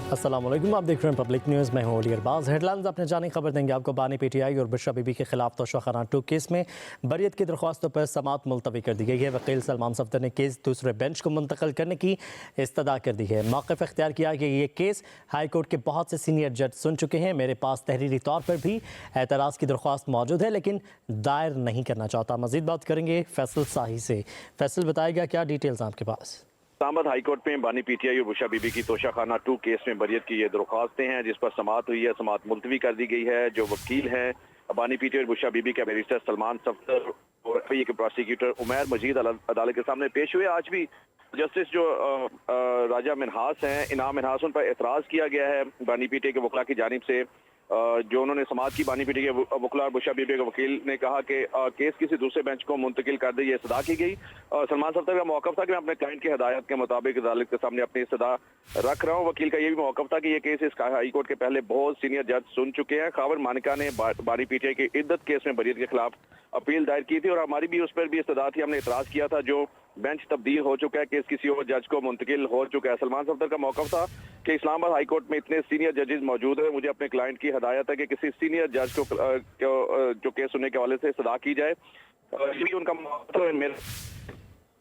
अस्सलामुअलैकुम, आप देख रहे हैं पब्लिक न्यूज़। मैं हूं अली अरबाज। हेडलाइंस अपने जाने खबर देंगे आपको। बानी पीटीआई और बुशरा बीबी के खिलाफ तोशाखाना 2 केस में बरियत की दरख्वास्तों पर समाअत मुलतवी कर दी गई है। वकील सलमान सफदर ने केस दूसरे बेंच को मुंतकिल करने की इस्तदा कर दी है। मौक़िफ़ इख्तियार किया कि ये केस हाई कोर्ट के बहुत से सीनियर जज सुन चुके हैं। मेरे पास तहरीरी तौर पर भी एतराज़ की दरख्वास्त मौजूद है, लेकिन दायर नहीं करना चाहता। मज़ीद बात करेंगे फैसल शाही से। फैसल, बताएगा क्या डिटेल्स आपके पास? इस्लामाबाद हाई कोर्ट में बानी पीटीआई और बुशरा बीबी की तोशाखाना 2 केस में बरियत की ये दरख्वास्तें हैं, जिस पर समाअत हुई है। समाअत मुलतवी कर दी गई है। जो वकील हैं बानी पीटीआई और बुशरा बीबी के बैरिस्टर सलमान सफदर और एफआईए के प्रोसिक्यूटर उमैर मजीद अदालत के सामने पेश हुए। आज भी जस्टिस जो राजा मिनहास हैं, इनाम मिनहास, उन पर एतराज़ किया गया है बानी पीटीआई के वकला की जानिब से। जो उन्होंने समाअत की, बानी पीटीआई के वकला और बुशरा बीबी के वकील ने कहा कि केस किसी दूसरे बेंच को मुंतकिल कर दे, ये सदा की गई। सलमान सफदर का मौक़िफ़ था कि मैं अपने क्लाइंट की हिदायत के मुताबिक अदालत के सामने अपनी सदा रख रहा हूँ। वकील का ये भी मौक़िफ़ था कि ये केस इस हाई कोर्ट के पहले बहुत सीनियर जज सुन चुके हैं। खावर मानिका ने बानी पीटीआई के इद्दत केस में बरियत के खिलाफ अपील दायर की थी और हमारी भी उस पर भी इस्तदा थी। हमने इतराज़ किया था। जो बेंच तब्दील हो चुका है, केस किसी और जज को मुंतकिल हो चुका है। सलमान सफदर का मौक़िफ़ था कि इस्लामाबाद हाई कोर्ट में इतने सीनियर जजेस मौजूद हैं, मुझे अपने क्लाइंट की हिदायत है कि किसी सीनियर जज को जो केस सुनने के हवाले से सदा की जाए। ये भी उनका मेरे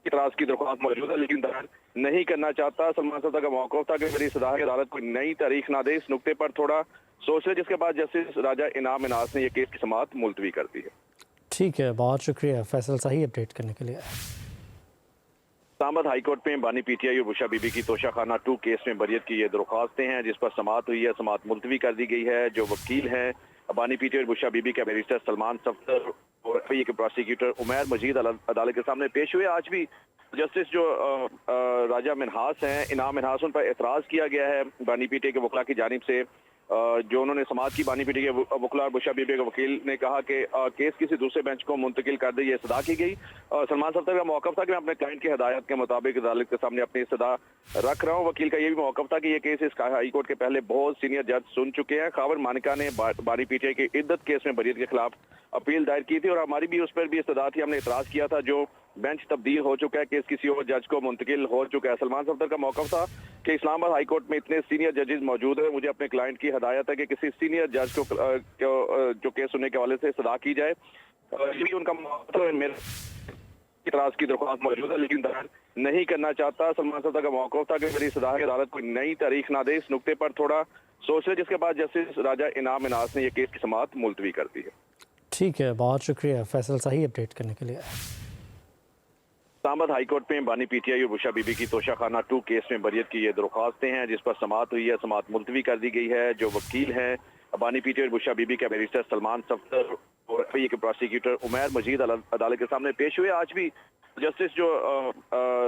इतराज़ की दरख्वास्त मौजूद है, लेकिन दायर नहीं करना चाहता। सलमान सफदर का मौक़िफ़ था कि मेरी सदा अदालत कोई नई तारीख ना दे, इस नुक्ते पर थोड़ा सोच ले, जिसके बाद जस्टिस राजा इनाम मिनहास ने यह केस की समाअत मुलतवी कर दी है। ठीक है, बहुत शुक्रिया फैसल सही अपडेट करने के लिए। इस्लामाबाद हाई कोर्ट में बानी पीटीआई और बुशरा बीबी की तोशाखाना 2 केस में बरियत की ये दरख्वास्तें हैं, जिस पर समाअत हुई है। समाअत मुलतवी कर दी गई है। जो वकील हैं बानी पीटीआई और बुशरा बीबी के बैरिस्टर सलमान सफदर और एफआईए के प्रोसिक्यूटर उमैर मजीद अदालत के सामने पेश हुए। आज भी जस्टिस जो राजा मिनहास हैं, इनाम मिनहास, उन पर एतराज़ किया गया है बानी पीटीआई के वकला की जानिब से। जो उन्होंने समाअत की, बानी पीटीआई के वकला और बुशरा बीबी के वकील ने कहा कि केस किसी दूसरे बेंच को मुंतकिल कर दे, ये सदा की गई। सलमान सफदर का मौक़िफ़ था कि मैं अपने क्लाइंट की हिदायत के मुताबिक अदालत के सामने अपनी सदा रख रहा हूँ। वकील का ये भी मौक़िफ़ था कि ये केस इस हाई कोर्ट के पहले बहुत सीनियर जज सुन चुके हैं। खावर मानिका ने बानी पीटीआई के इद्दत केस में बरियत के खिलाफ अपील दायर की थी और हमारी भी उस पर भी इस्तदा थी। हमने इतराज़ किया था। जो बेंच तब्दील हो चुका है, केस किसी और जज को मुंतकिल हो चुका है। सलमान सफदर का मौक़िफ़ था कि इस्लामाबाद हाई कोर्ट में इतने सीनियर जजेस मौजूद हैं, मुझे अपने क्लाइंट की हिदायत है कि किसी सीनियर जज को जो केस सुनने के हवाले से सदा की जाए। ये भी उनका मेरे इतराज़ की दरख्वास्त मौजूद है, लेकिन दायर नहीं करना चाहता। सलमान सफदर का मौक़िफ़ था कि मेरी सदा अदालत कोई नई तारीख ना दे, इस नुक्ते पर थोड़ा सोच ले, जिसके बाद जस्टिस राजा इनाम मिनहास ने यह केस की समाअत मुलतवी कर दी है। ठीक है, बहुत शुक्रिया फैसल सही अपडेट करने के लिए। इस्लामाबाद हाई कोर्ट में बानी पीटीआई और बुशरा बीबी की तोशाखाना 2 केस में बरियत की ये दरख्वास्तें हैं, जिस पर समाअत हुई है। समाअत मुलतवी कर दी गई है। जो वकील हैं बानी पीटीआई और बुशरा बीबी के बैरिस्टर सलमान सफदर और एफआईए के प्रोसिक्यूटर उमैर मजीद अदालत के सामने पेश हुए। आज भी जस्टिस जो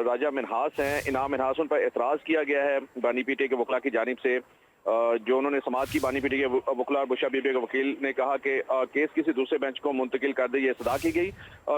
राजा मिनहास हैं, इनाम मिनहास, उन पर एतराज़ किया गया है बानी पीटीआई के वकला की जानिब से। जो उन्होंने समाअत की, बानी पीटीआई के वकला और बुशरा बीबी के वकील ने कहा कि केस किसी दूसरे बेंच को मुंतकिल कर दे, ये सदा की गई।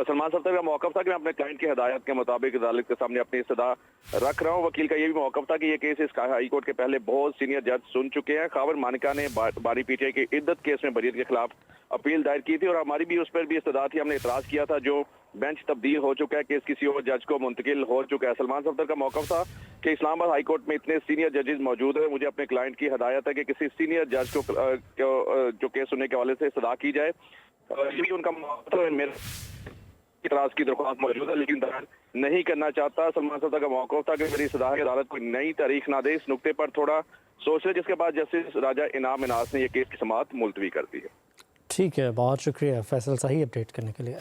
सलमान सफदर का मौक़िफ़ था कि मैं अपने क्लाइंट की हिदायत के मुताबिक अदालत के सामने अपनी सदा रख रहा हूँ। वकील का ये भी मौक़िफ़ था कि ये केस इस हाई कोर्ट के पहले बहुत सीनियर जज सुन चुके हैं। खावर मानिका ने बानी पीटीआई के इद्दत केस में बरियत के खिलाफ अपील दायर की थी और हमारी भी उस पर भी इस्तदा थी। हमने इतराज़ किया था। जो बेंच तब्दील हो चुका है, केस किसी और जज को मुंतकिल हो चुका है। सलमान सफदर का मौक़िफ़ था कि इस्लामाबाद हाई कोर्ट में इतने सीनियर जजेस मौजूद हैं, मुझे अपने क्लाइंट की हिदायत है कि किसी सीनियर जज को जो केस सुनने के हवाले से सदा की जाए। ये भी उनका मेरे इतराज़ की दरख्वास्त मौजूद है, लेकिन दायर नहीं करना चाहता। सलमान सफदर का मौक़िफ़ था कि मेरी सदा अदालत कोई नई तारीख ना दे, इस नुक्ते पर थोड़ा सोच ले, जिसके बाद जस्टिस राजा इनाम मिनहास ने यह केस की समाअत मुलतवी कर दी है। ठीक है, बहुत शुक्रिया फैसल सही अपडेट करने के लिए।